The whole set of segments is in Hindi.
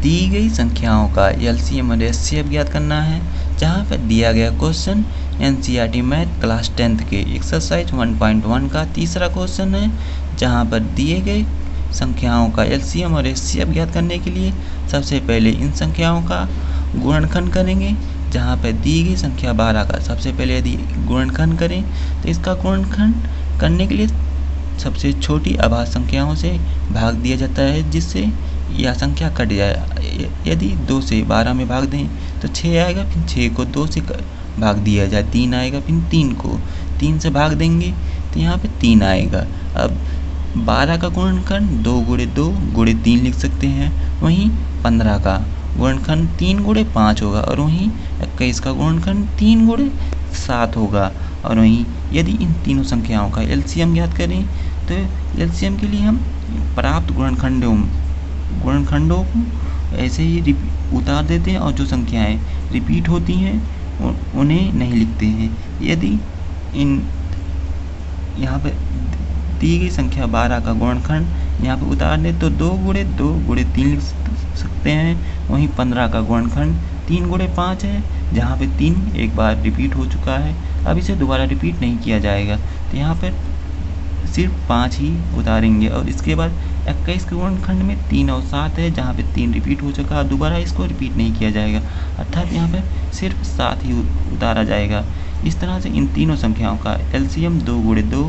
दी गई संख्याओं का एलसीएम और एचसीएफ ज्ञात करना है। जहाँ पर दिया गया question NCERT math class 10th के एक्सरसाइज 1.1 का तीसरा क्वेश्चन है, जहाँ पर दिए गए संख्याओं का एलसीएम और एचसीएफ ज्ञात करने के लिए सबसे पहले इन संख्याओं का गुणनखंड करेंगे। जहाँ पर दी गई संख्या 12 का सबसे पहले यदि गुणनखंड करें तो इसका गुणनखंड करने के लिए सबसे छोटी अभाज्य संख्याओं से भाग दिया जाता है, जिससे यह संख्या कट जाए। यदि 2 से 12 में भाग दें तो 6 आएगा, फिर 6 को 2 से भाग दिया जाए 3 आएगा, फिर 3 को 3 से भाग देंगे तो यहाँ पे 3 आएगा। अब 12 का गुणनखंड 2 गुणे 2 गुणे 3 लिख सकते हैं। वहीं 15 का गुणनखंड 3 गुणे 5 होगा और वहीं 21 का गुणनखंड 3 गुणे 7 होगा। और वहीं यदि इन तीनों संख्याओं का एलसीएम ज्ञात करें तो एलसीएम के लिए हम प्राप्त गुणनखंडों को ऐसे ही उतार देते हैं और जो संख्याएं रिपीट होती हैं उन्हें नहीं लिखते हैं। यदि इन यहाँ पर दी गई संख्या 12 का गुणनखंड यहाँ पर उतार दें तो 2 गुणे 2 गुणे 3 लिख सकते हैं। वहीं 15 का गुणनखंड 3 गुणे 5 है, जहाँ पे 3 एक बार रिपीट हो चुका है, अब इसे दोबारा रिपीट नहीं किया जाएगा तो यहाँ पर सिर्फ 5 ही उतारेंगे। और इसके बाद 21 के गुणनखंड में 3 और 7 है, जहाँ पे 3 रिपीट हो चुका है, दोबारा इसको रिपीट नहीं किया जाएगा, अर्थात यहाँ पर सिर्फ 7 ही उतारा जाएगा। इस तरह से इन तीनों संख्याओं का एलसीएम 2 गुणे 2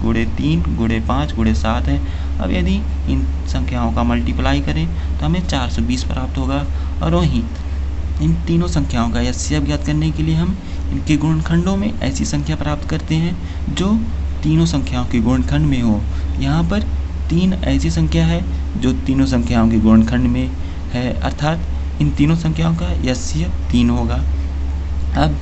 गुणे 3 गुणे 5 गुणे 7 है। अब यदि इन संख्याओं का मल्टीप्लाई करें तो हमें 420 प्राप्त होगा। और वहीं इन तीनों संख्याओं का एचसीएफ ज्ञात करने के लिए हम इनके गुणनखंडों में ऐसी संख्या प्राप्त करते हैं जो तीनों संख्याओं के गुणनखंड में हो। यहाँ पर 3 ऐसी संख्या है जो तीनों संख्याओं के गुणनखंड में है, अर्थात इन तीनों संख्याओं का एचसीएफ 3 होगा। अब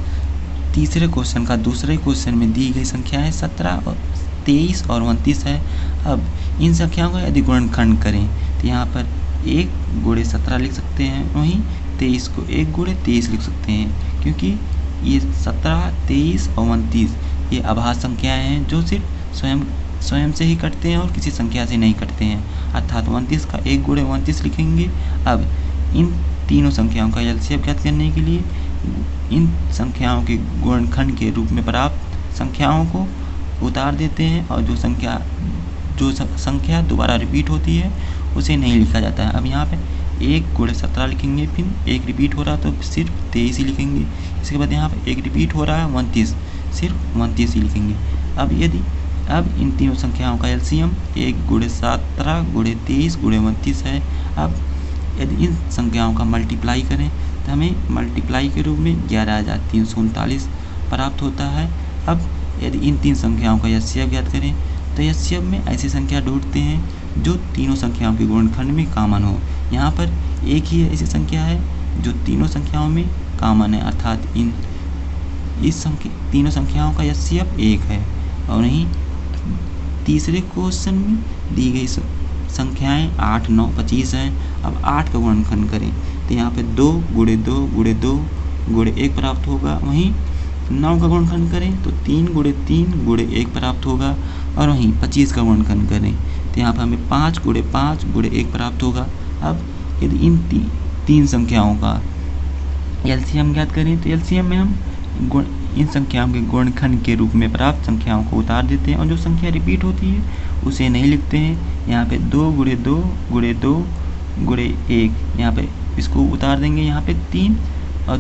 तीसरे क्वेश्चन का दूसरे क्वेश्चन में दी गई संख्याएं 17 और 23 और 29 है। अब इन संख्याओं का यदि गुणनखंड करें तो यहाँ पर 1 गुणे 17 लिख सकते हैं, वहीं 23 को 1 गुणे 23 लिख सकते हैं, क्योंकि ये 17, 23 और 29 ये अभाज्य संख्याएं हैं जो सिर्फ स्वयं से ही कटते हैं और किसी संख्या से नहीं कटते हैं, अर्थात 29 का 1 गुणे 29 लिखेंगे। अब इन तीनों संख्याओं का एलसीएम ज्ञात करने के लिए इन संख्याओं के गुणनखंड के रूप में प्राप्त संख्याओं को उतार देते हैं और जो संख्या दोबारा रिपीट होती है उसे नहीं लिखा जाता है। अब यहाँ पे 1 गुणे 17 लिखेंगे, फिर 1 रिपीट हो रहा तो सिर्फ 23 ही लिखेंगे। इसके बाद यहाँ पे 1 रिपीट हो रहा है 29, सिर्फ 29 ही लिखेंगे। अब इन तीनों संख्याओं का एलसीएम 1 गुणे 17 गुणे 23 गुणे 29 है। अब यदि इन संख्याओं का मल्टीप्लाई करें तो हमें मल्टीप्लाई के रूप में 11,339 प्राप्त होता है। अब यदि इन तीन संख्याओं का एचसीएफ ज्ञात करें तो एचसीएफ में ऐसी संख्या ढूंढते हैं जो तीनों संख्याओं के गुणनखंड में कॉमन हो। यहाँ पर एक ही ऐसी संख्या है जो तीनों संख्याओं में कॉमन है, अर्थात तीनों संख्याओं का एचसीएफ 1 है। और वहीं तीसरे क्वेश्चन में दी गई संख्याएं 8, 9, 25 हैं। अब 8 का गुणनखंड करें तो यहाँ पे 2 गुणे 2 गुणे 2 गुणे 1 प्राप्त होगा। वहीं 9 का गुणनखंड करें तो 3 गुणे 3 गुणे 1 प्राप्त होगा। और वहीं 25 का गुणनखंड करें तो यहाँ पर हमें 5 गुणे 5 गुणे 1 प्राप्त होगा। अब यदि इन तीन संख्याओं का एलसीएम ज्ञात करें तो एलसीएम में हम इन संख्याओं के गुणनखंड के रूप में प्राप्त संख्याओं को उतार देते हैं और जो संख्या रिपीट होती है उसे नहीं लिखते हैं। यहाँ पे 2 गुणे 2 गुणे 2 गुणे 1, यहाँ पे इसको उतार देंगे। यहाँ पे 3 और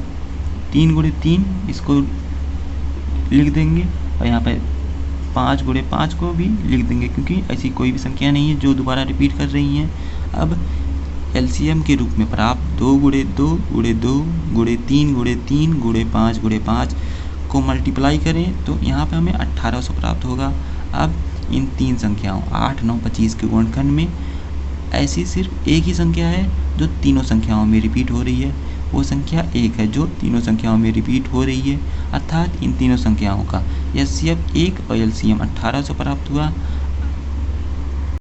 3 गुणे 3 इसको लिख देंगे और यहाँ पे 5 गुणे 5 को भी लिख देंगे, क्योंकि ऐसी कोई भी संख्या नहीं है जो दोबारा रिपीट कर रही हैं। अब एलसीएम के रूप में प्राप्त 2 गुणे 2 गुणे 2 गुणे 3 गुणे 3 गुणे 5 गुणे 5 को मल्टीप्लाई करें तो यहाँ पे हमें 1800 प्राप्त होगा। अब इन तीन संख्याओं 8, 9, 25 के गुणनखंड में ऐसी सिर्फ एक ही संख्या है जो तीनों संख्याओं में रिपीट हो रही है, वो संख्या 1 है जो तीनों संख्याओं में रिपीट हो रही है, अर्थात इन तीनों संख्याओं का एचसीएफ 1 और एलसीएम 1800 प्राप्त हुआ।